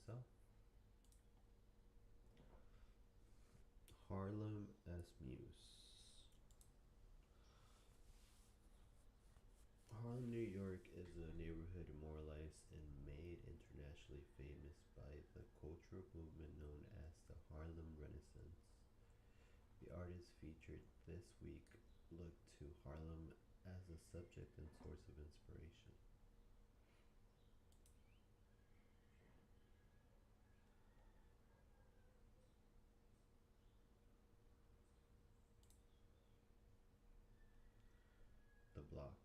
myself. Harlem as Muse. Harlem, New York is a neighborhood immortalized and made internationally famous by the cultural movement known as the Harlem Renaissance. The artists featured this week look to Harlem as a subject and source of inspiration. The Block,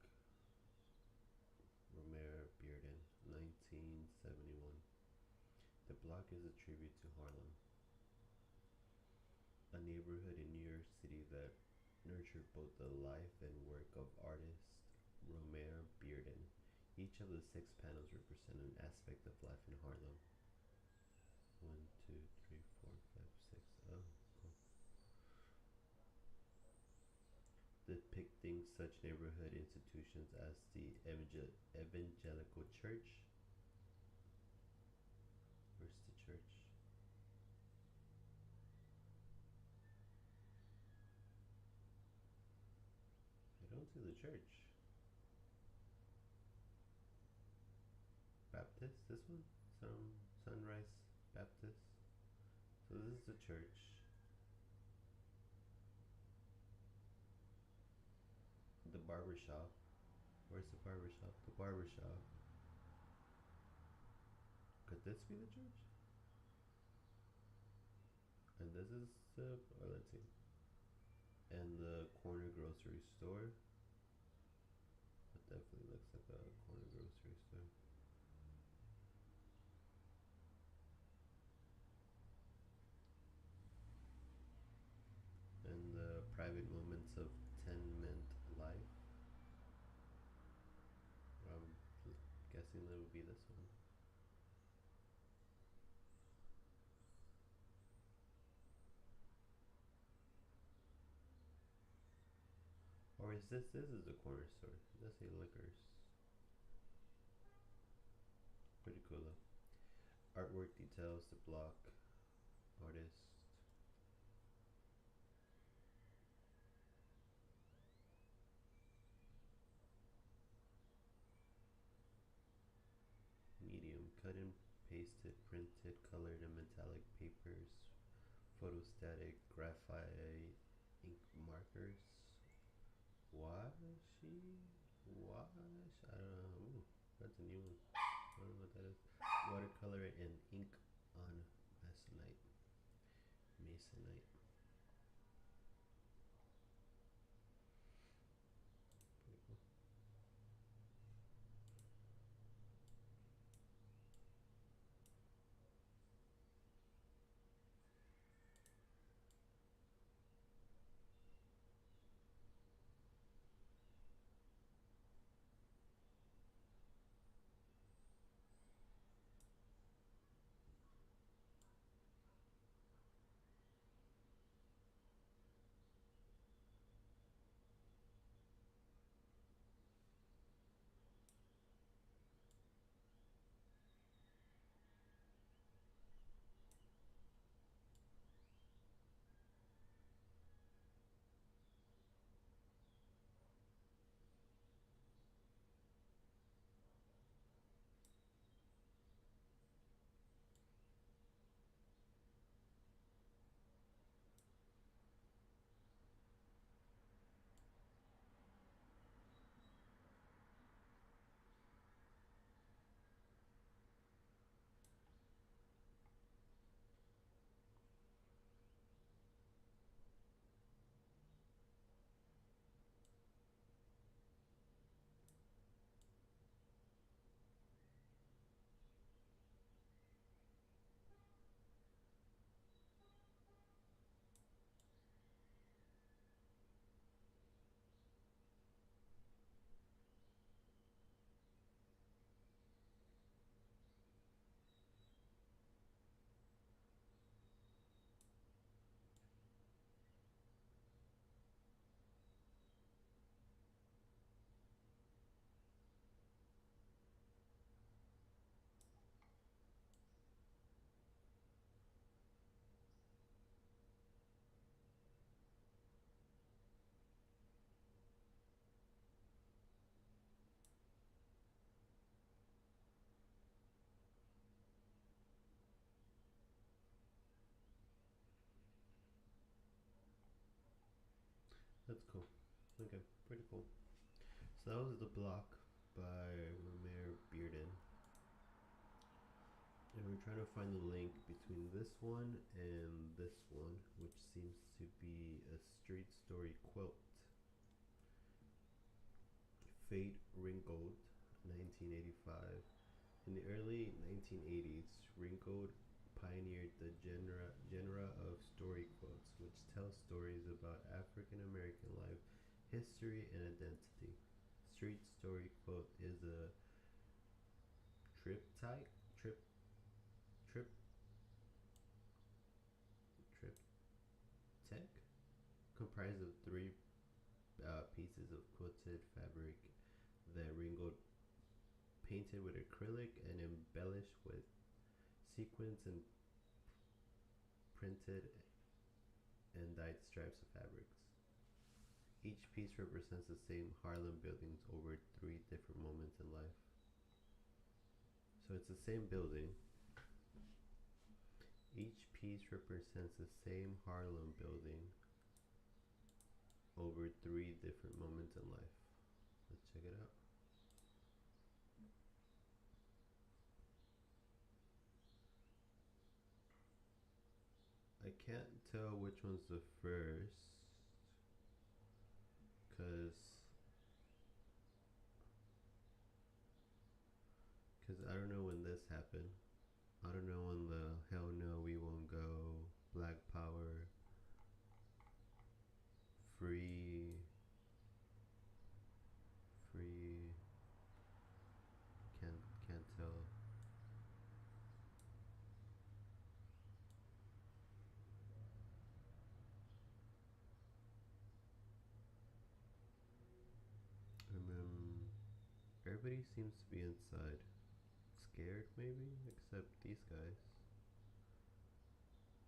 Romare Bearden, 1971. The Block is a tribute to Harlem, a neighborhood in New York City that nurtured both the life and work of artist Romare Bearden. Each of the 6 panels represent an aspect of life in Harlem. One, two, three, four, five, six. Oh, cool. Depicting such neighborhood institutions as the Evangelical Church. Where's the church? I don't see the church. Baptist, this one? Sunrise Baptist. So this is the church. The barber shop. Where's the barber shop? The barber shop. Could this be the church? And this is the, or let's see. And the corner grocery store. It definitely looks like a corner grocery store. And the private moments of tenement life. I'm guessing that would be this one. Or is this is the corner store? It does say liquors. Pretty cool though. Artwork details the block. Artist. Medium. Cut and pasted, printed, colored, and metallic papers. Photostatic, graphite, ink markers. Washi? Wash? I don't know. Ooh, that's a new one. I don't know what that is. Watercolor and ink on masonite. Masonite. Pretty cool. That's cool. Okay, pretty cool. So that was The Block by Romare Bearden. And we're trying to find the link between this one and this one, which seems to be a street story quilt. Fate Ringgold, 1985. In the early 1980s, Ringgold pioneered the genre of story quilts, which tell stories about African American life, history, and identity. Street story quilt is a triptych, trip, trip, triptych, comprised of three pieces of quilted fabric that Ringgold painted with acrylic and embellished with sequins and printed and dyed stripes of fabrics. Each piece represents the same Harlem buildings over three different moments in life. So it's the same building. Each piece represents the same Harlem building over three different moments in life. Let's check it out. I can't tell which one's the first because I don't know when this happened. I don't know when the Hell No We Won't Go, Black Power, Free, can't tell. Everybody seems to be inside, scared maybe, except these guys.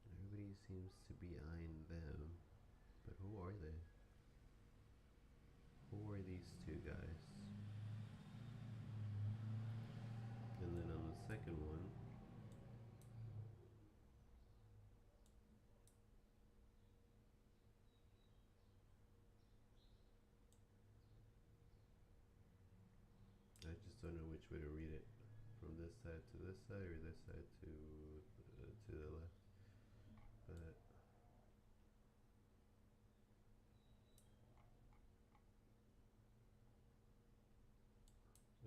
Everybody seems to be eyeing them, but who are they? Who are these two guys? And then on the second one, I just don't know which way to read it. From this side to this side, or this side to the left. But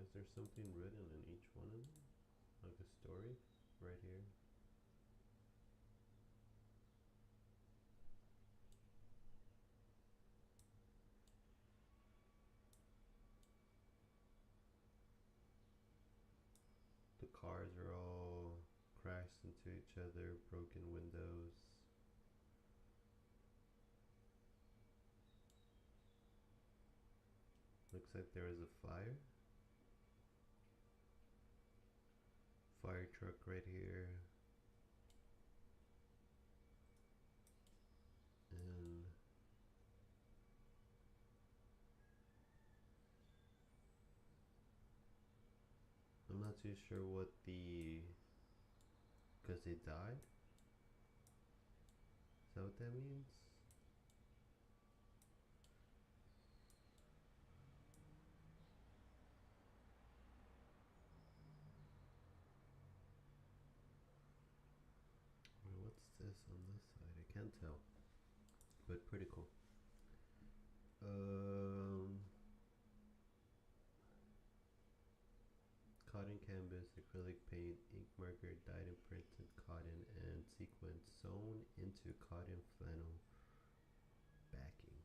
is there something written in each one of them? Like a story? Right here. The cars are all crashed into each other, broken windows. Looks like there is a fire. Fire truck right here. And I'm not too sure what the... because they died? Is that what that means? What's this on this side? I can't tell. But pretty cool. Cotton canvas, acrylic paint, ink marker, dyed and printed cotton, and sequins sewn into cotton flannel backing.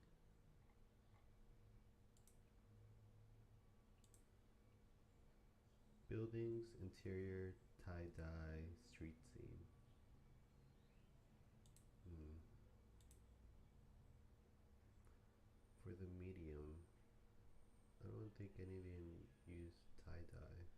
Buildings, interior, tie-dye, street scene. For the medium, I don't think any of them use tie-dye.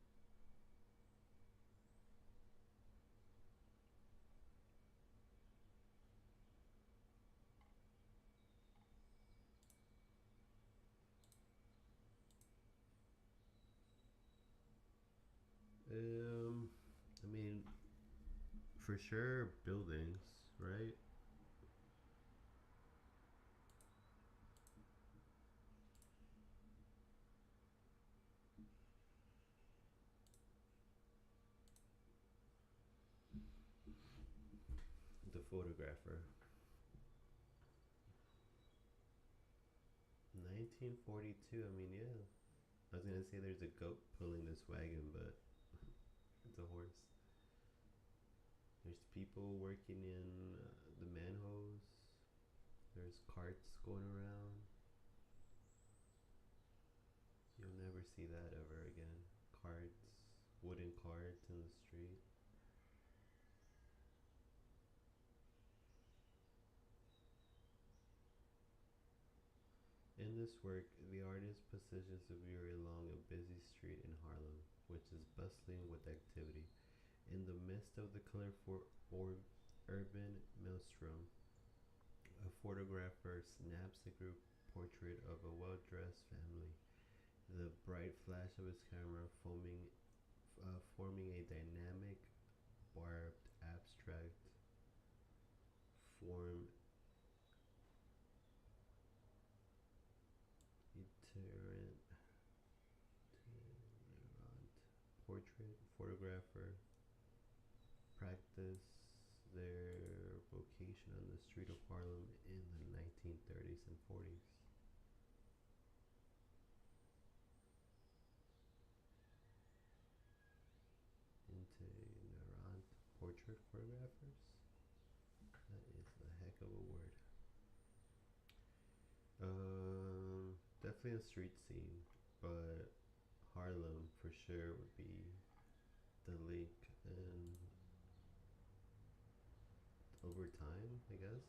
I mean, for sure, buildings, right? photographer. 1942. I mean, yeah. I was gonna say there's a goat pulling this wagon, but it's a horse. There's people working in the manholes. There's carts going around. You'll never see that ever again. Carts, wooden carts in the street. In this work, the artist positions the viewer along a busy street in Harlem, which is bustling with activity. In the midst of the colorful urban maelstrom, a photographer snaps a group portrait of a well dressed family, the bright flash of his camera forming a dynamic, barbed, abstract form itinerant portrait photographer practice their vocation on the street of Harlem in the 1930s and 40s. Itinerant portrait photographers? That is a heck of a word. Definitely a street scene, but Harlem for sure would be the lake and over time, I guess.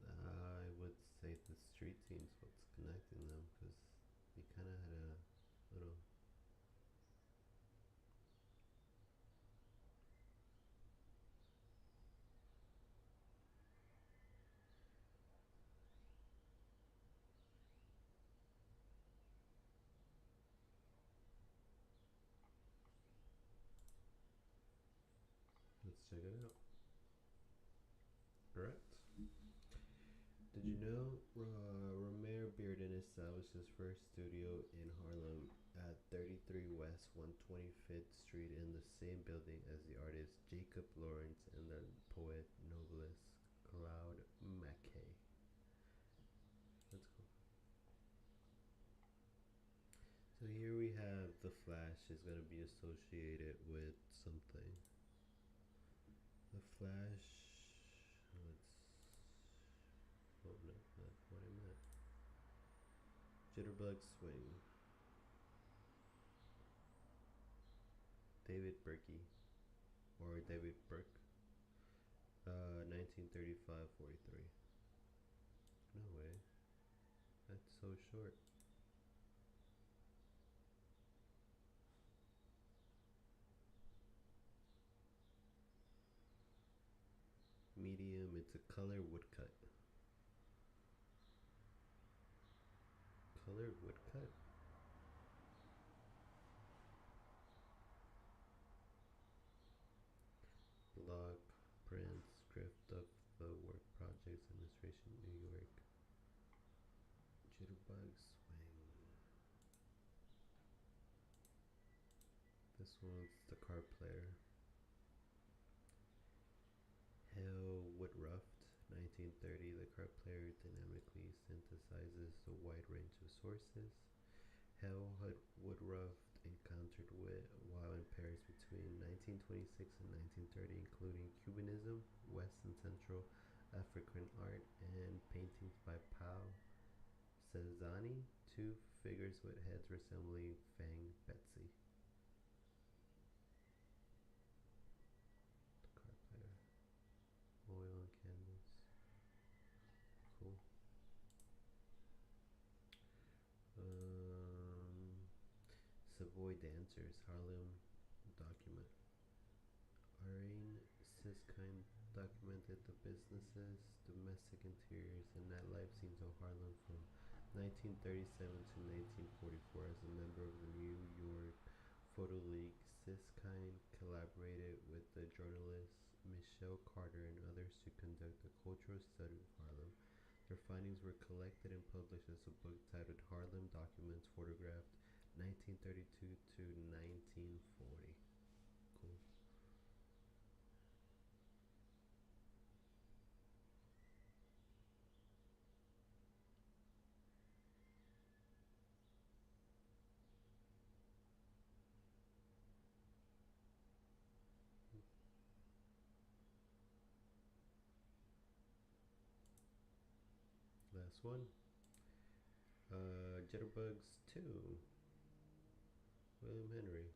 I would say the street scene's what's connecting them because they kind of had a little. Let's check it out. Alright. Did you know Romare Bearden established his first studio in Harlem at 33 West 125th Street in the same building as the artist Jacob Lawrence and the poet novelist Claude Mackay? That's cool. So here we have the Flash is going to be associated with something. The Flash. Let's. Oh no, that's what I meant. Jitterbug Swing. David Berkey. Or David Burke. 1935-43. No way. That's so short. Medium, it's a color woodcut. Color woodcut? Block, print, script of the work projects, administration, New York. Jitterbug Swing. This one's the card player. Hale Woodruff, 1930. The card player dynamically synthesizes a wide range of sources. Hale Woodruff encountered with while in Paris between 1926 and 1930, including Cubanism, West and Central African art, and paintings by Pau Cézanne, two figures with heads resembling Fang Betsy. The card player. Oil on canvas. Cool. Savoy Dancers, Harlem document. Irene Siskind documented the businesses, domestic interiors, and nightlife scenes of Harlem from 1937 to 1944 as a member of the New York Photo League. Siskind collaborated with the journalist Michelle Carter and others to conduct a cultural study of Harlem. Their findings were collected and published as a book titled Harlem Documents Photographed 1932 to 1940. Cool. Last one. Jitterbugs 2. William Henry.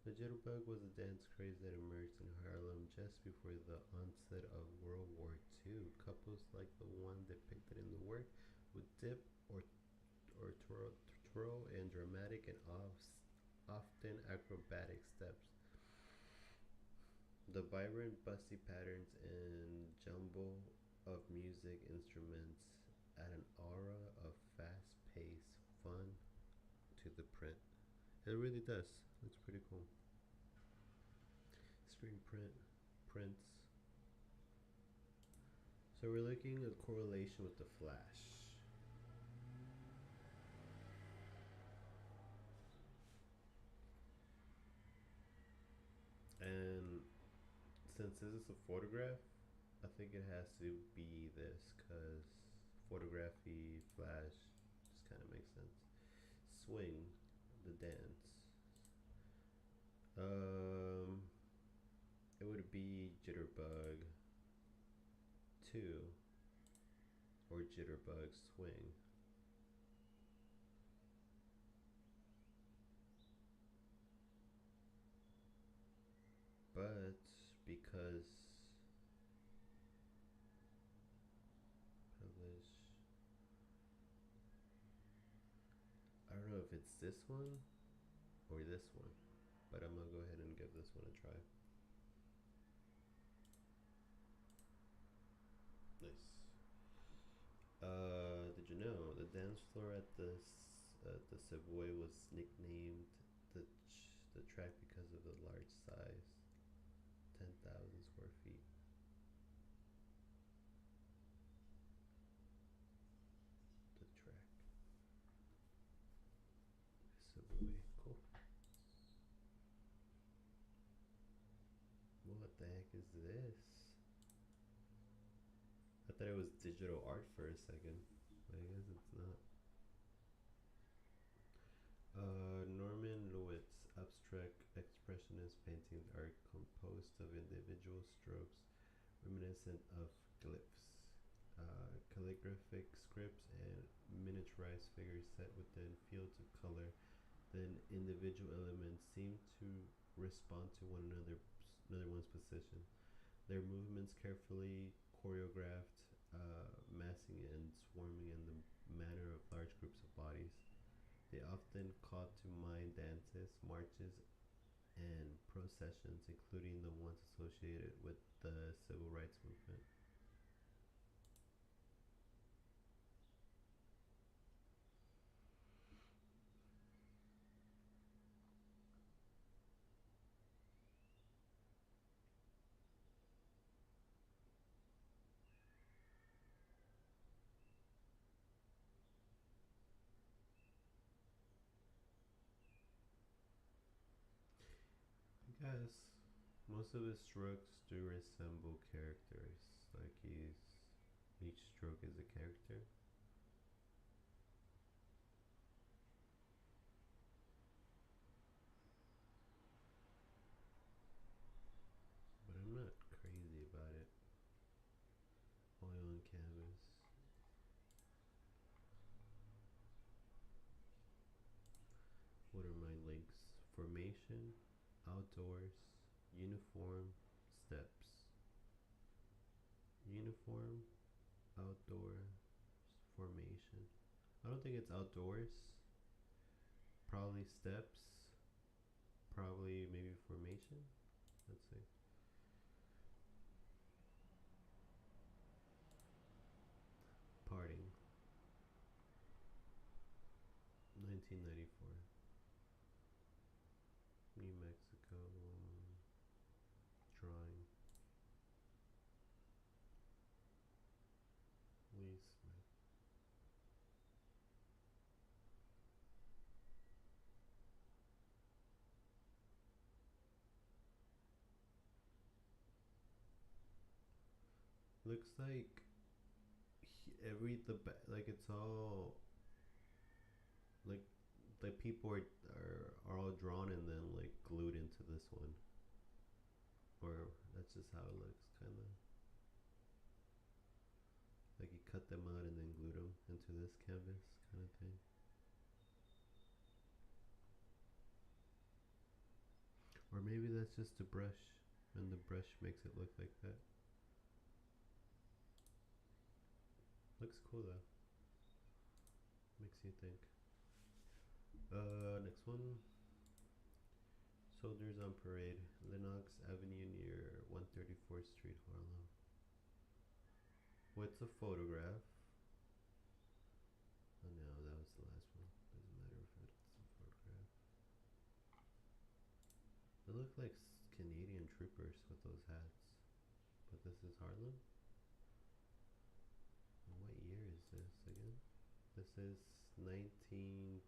The jitterbug was a dance craze that emerged in Harlem just before the onset of World War II. Couples like the one depicted in the work would dip or twirl in dramatic and often acrobatic steps. The vibrant, busty patterns and jumble of music instruments add an aura of fast paced fun to the print. It really does. It's pretty cool. Screen prints. So we're looking at correlation with the Flash. And since this is a photograph, I think it has to be this because photography, Flash, just kind of makes sense. Swing, the dance. Um, it would be Jitterbug 2 or Jitterbug Swing. But because publish, I don't know if it's this one or this one, but I'm gonna go ahead and give this one a try. Nice. Did you know the dance floor at the Savoy was nicknamed the track because of the large size, 10,000 square feet. The track, Savoy, cool. What the heck is this? I thought it was digital art for a second, but I guess it's not. Norman Lewitt's abstract expressionist paintings are composed of individual strokes reminiscent of glyphs, calligraphic scripts, and miniaturized figures set within fields of color. Then individual elements seem to respond to another one's position. Their movements carefully choreographed, massing and swarming in the manner of large groups of bodies. They often call to mind dances, marches, and processions, including the ones associated with the civil rights movement. I guess most of his strokes do resemble characters, like each stroke is a character. But I'm not crazy about it. Oil and canvas. What are my links? Formation, outdoors, uniform, steps. Uniform, outdoor, formation. I don't think it's outdoors. Probably steps. Probably maybe formation. Let's see. Parting. 1994. New Mexico. Drawing. Lee Smith. Looks like like it's all like people are all drawn and then like glued into this one, or that's just how it looks, kind of like you cut them out and then glued them into this canvas, kind of thing. Or maybe that's just a brush, and the brush makes it look like that. Looks cool though. Makes you think. Next one. Soldiers on Parade, Lenox Avenue near 134th Street, Harlem. What's a photograph? Oh no, that was the last one. Doesn't matter if it's a photograph. They look like Canadian troopers with those hats. But this is Harlem? And what year is this again? This is 1920?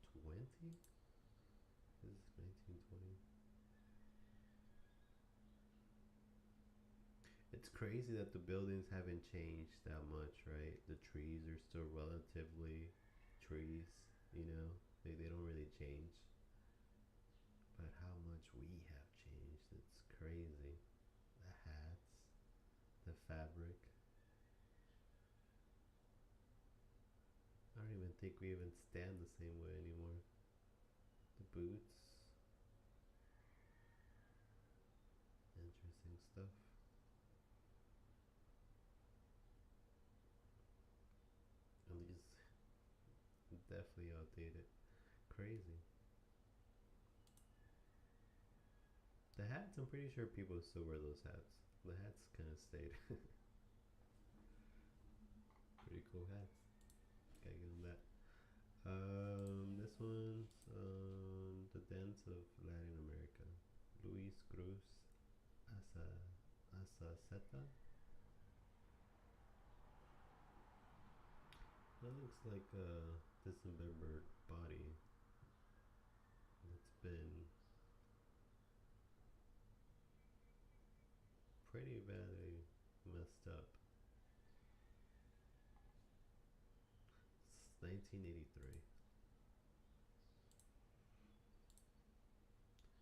This is 1920. It's crazy that the buildings haven't changed that much, right? The trees are still relatively trees, you know? They don't really change. But how much we have changed, it's crazy. The hats, the fabric. I don't even think we even stand the same way anymore. The boots. Interesting stuff. And these definitely outdated. Crazy. The hats, I'm pretty sure people still wear those hats. The hats kind of stayed. Pretty cool hats. Gotta give them that. This one's the dance of Latin America. Luis Cruz Asa Asaceta. That looks like a dismembered body that's been pretty badly messed up. It's 1983.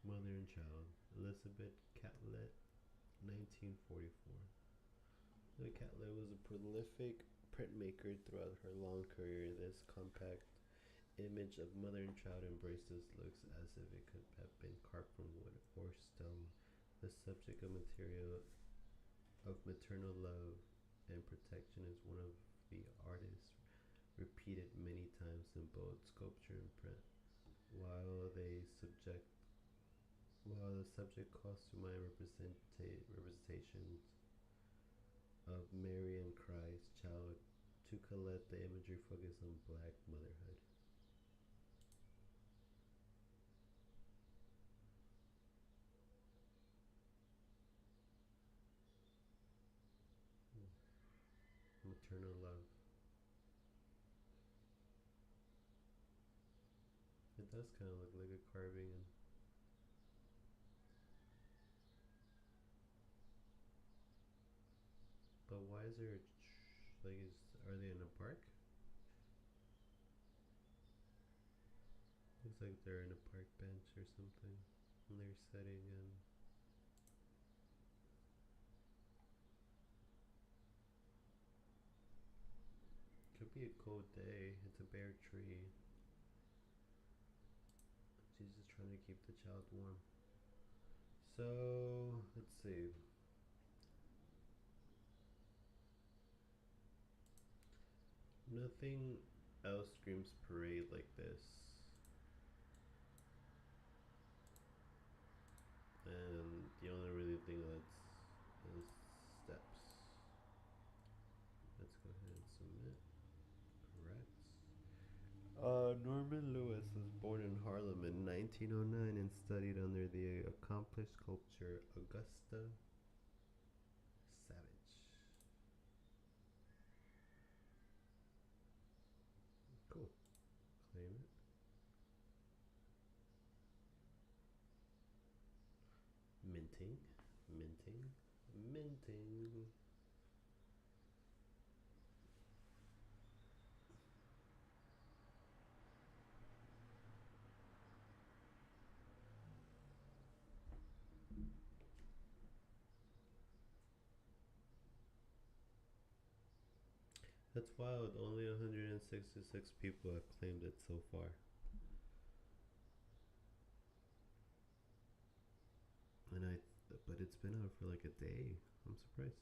Mother and Child, Elizabeth Catlett, 1944. The Catlett was a prolific printmaker throughout her long career. This compact image of mother and child embraces looks as if it could have been carved from wood or stone. The subject of material of maternal love and protection is one of the artists repeated many times in both sculpture and print. While they subject while the subject calls to mind representations of Mary and Christ child, to Colette the imagery focus on black motherhood. Maternal love. It does kind of look like a carving. And but why is there like are they in a park? Looks like they're in a park bench or something, and they're sitting and could be a cold day. It's a bare tree. She's just trying to keep the child warm. So let's see. Nothing else screams parade like this. And the only really thing that's is steps. Let's go ahead and submit. Correct. Norman Lewis was born in Harlem in 1909 and studied under the accomplished sculptor Augusta Savage. Cool. Claim it. Minting, minting, minting. That's wild. Only 166 people have claimed it so far. And but it's been out for like a day. I'm surprised.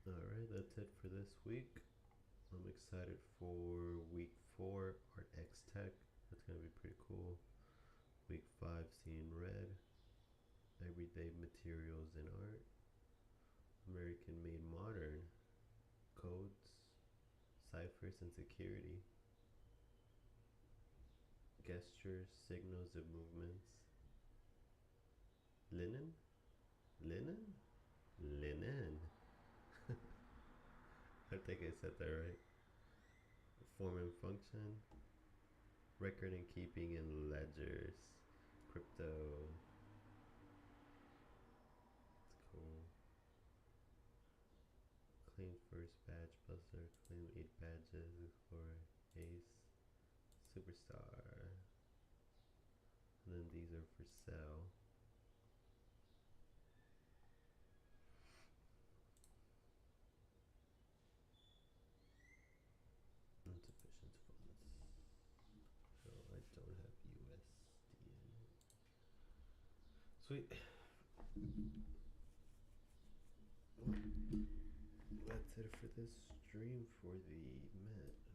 Alright, that's it for this week. I'm excited for week 4, Art X Tech. That's going to be pretty cool. Week 5, Seeing Red. Everyday Materials in Art. American Made Modern. Codes, ciphers, and security. Gestures, signals, and movements. Linen? Linen? Linen. I think I said that right. Form and function. Record and keeping in ledgers. Crypto. It's cool. Claim first badge buster. Claim 8 badges. Explorer. Ace. Superstar. And then these are for sale. Insufficient funds. No, I don't have USD in it. Sweet. That's it for this stream for the Met.